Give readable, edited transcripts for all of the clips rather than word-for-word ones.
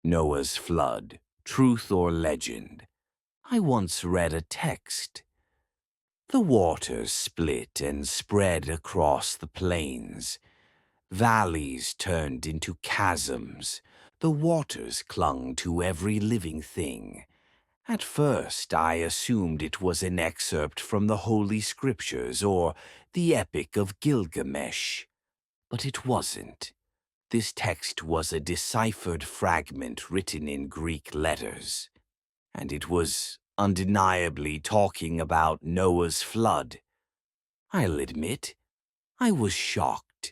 Noah's flood, truth or legend? I once read a text. The waters split and spread across the plains. Valleys turned into chasms. The waters clung to every living thing. At first, I assumed it was an excerpt from the Holy Scriptures or the Epic of Gilgamesh. But it wasn't. This text was a deciphered fragment written in Greek letters, and it was undeniably talking about Noah's flood. I'll admit, I was shocked,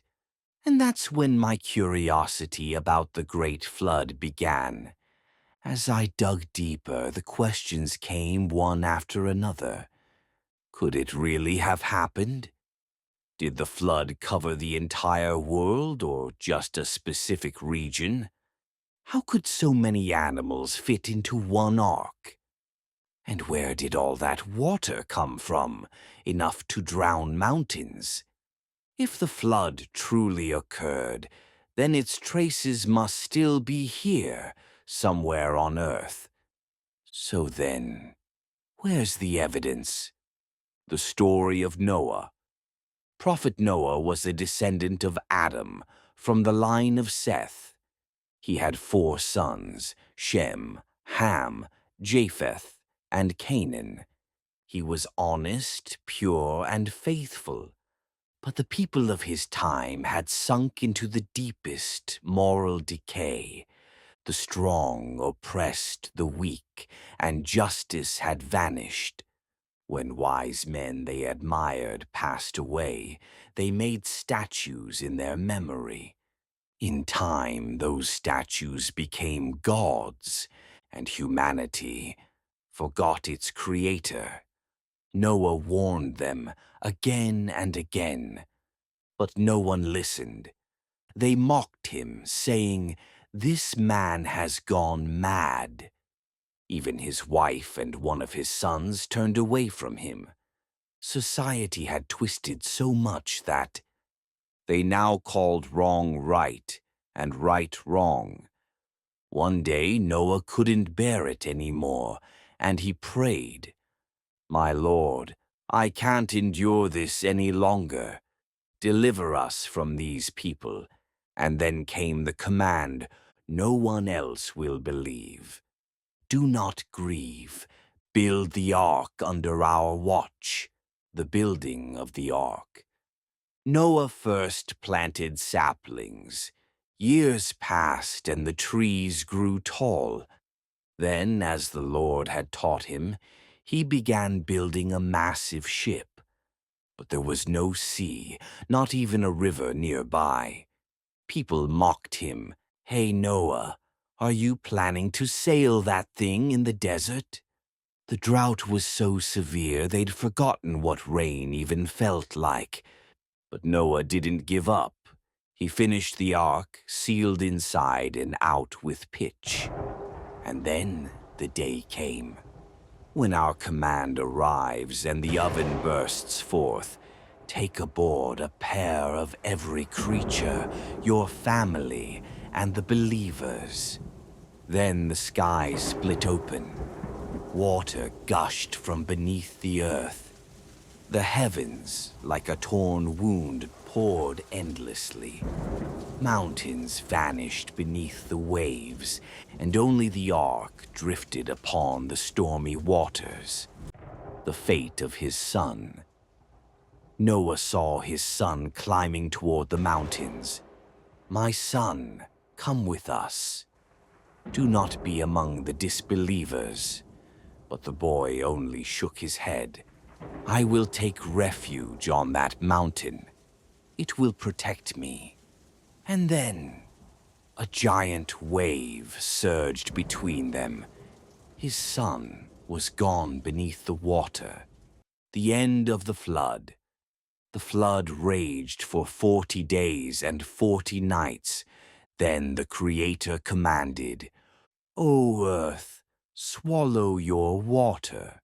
and that's when my curiosity about the Great Flood began. As I dug deeper, the questions came one after another. Could it really have happened? Did the flood cover the entire world or just a specific region? How could so many animals fit into one ark? And where did all that water come from, enough to drown mountains? If the flood truly occurred, then its traces must still be here, somewhere on Earth. So then, where's the evidence? The story of Noah. Prophet Noah was a descendant of Adam, from the line of Seth. He had 4 sons, Shem, Ham, Japheth, and Canaan. He was honest, pure, and faithful. But the people of his time had sunk into the deepest moral decay. The strong oppressed the weak, and justice had vanished. When wise men they admired passed away, they made statues in their memory. In time, those statues became gods, and humanity forgot its creator. Noah warned them again and again, but no one listened. They mocked him, saying, "This man has gone mad." Even his wife and one of his sons turned away from him. Society had twisted so much that they now called wrong right and right wrong. One day Noah couldn't bear it anymore, and he prayed, "My Lord, I can't endure this any longer. Deliver us from these people." And then came the command, "No one else will believe. Do not grieve. Build the ark under our watch." The building of the ark. Noah first planted saplings. Years passed and the trees grew tall. Then, as the Lord had taught him, he began building a massive ship. But there was no sea, not even a river nearby. People mocked him. "Hey, Noah, are you planning to sail that thing in the desert?" The drought was so severe they'd forgotten what rain even felt like. But Noah didn't give up. He finished the ark, sealed inside and out with pitch. And then the day came. When our command arrives and the oven bursts forth, take aboard a pair of every creature, your family, and the believers. Then the sky split open. Water gushed from beneath the earth. The heavens, like a torn wound, poured endlessly. Mountains vanished beneath the waves, and only the ark drifted upon the stormy waters. The fate of his son. Noah saw his son climbing toward the mountains. "My son, come with us. Do not be among the disbelievers." But the boy only shook his head. "I will take refuge on that mountain. It will protect me." And then a giant wave surged between them. His son was gone beneath the water. The end of the flood. The flood raged for 40 days and 40 nights. Then the Creator commanded, "O earth, swallow your water.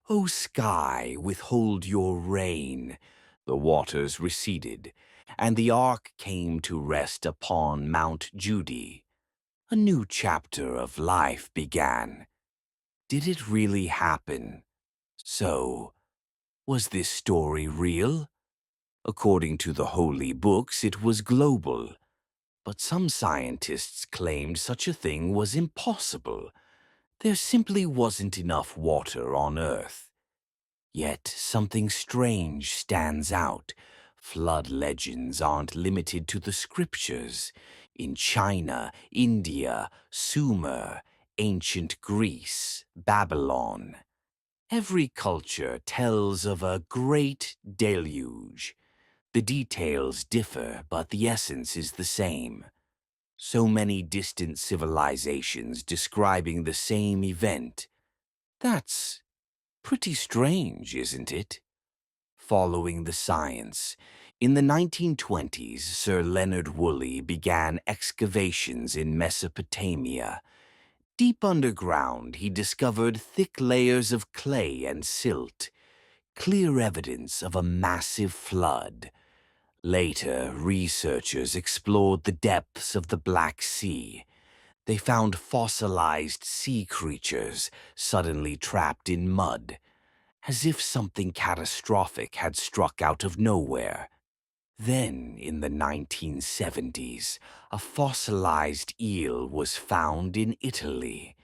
O sky, withhold your rain." The waters receded, and the ark came to rest upon Mount Judy. A new chapter of life began. Did it really happen? So, was this story real? According to the holy books, it was global. But some scientists claimed such a thing was impossible. There simply wasn't enough water on Earth. Yet something strange stands out. Flood legends aren't limited to the scriptures. In China, India, Sumer, ancient Greece, Babylon, every culture tells of a great deluge. The details differ, but the essence is the same. So many distant civilizations describing the same event. That's pretty strange, isn't it? Following the science, in the 1920s, Sir Leonard Woolley began excavations in Mesopotamia. Deep underground, he discovered thick layers of clay and silt, clear evidence of a massive flood. Later, researchers explored the depths of the Black Sea. They found fossilized sea creatures suddenly trapped in mud, as if something catastrophic had struck out of nowhere. Then, in the 1970s, a fossilized eel was found in Italy.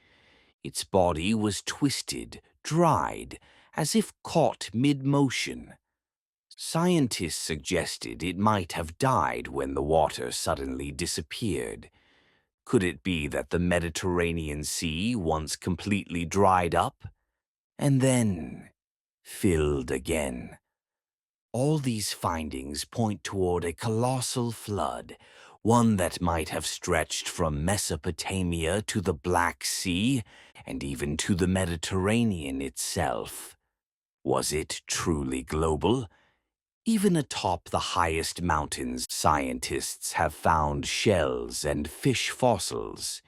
Its body was twisted, dried, as if caught mid-motion. Scientists suggested it might have died when the water suddenly disappeared. Could it be that the Mediterranean Sea once completely dried up and then filled again? All these findings point toward a colossal flood, one that might have stretched from Mesopotamia to the Black Sea and even to the Mediterranean itself. Was it truly global? Even atop the highest mountains, scientists have found shells and fish fossils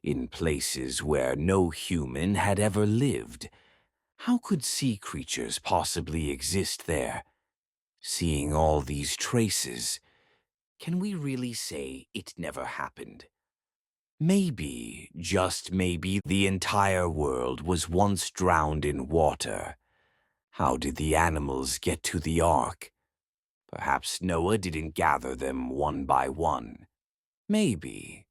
in places where no human had ever lived. How could sea creatures possibly exist there? Seeing all these traces, can we really say it never happened? Maybe, just maybe, the entire world was once drowned in water. How did the animals get to the ark? Perhaps Noah didn't gather them one by one. Maybe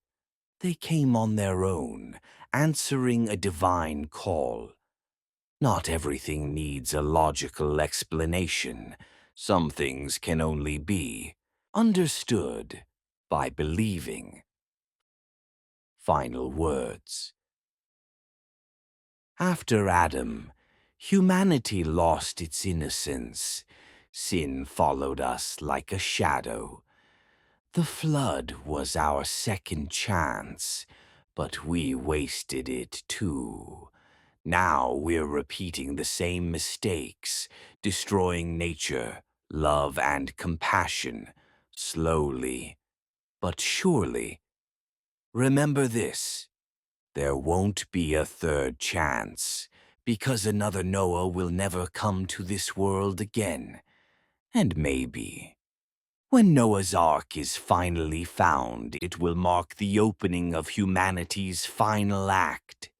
they came on their own, answering a divine call. Not everything needs a logical explanation. Some things can only be understood by believing. Final words. After Adam, humanity lost its innocence. Sin followed us like a shadow. The flood was our second chance, but we wasted it too. Now we're repeating the same mistakes, destroying nature, love, and compassion, slowly but surely. Remember this: there won't be a third chance, because another Noah will never come to this world again. And maybe, when Noah's Ark is finally found, it will mark the opening of humanity's final act.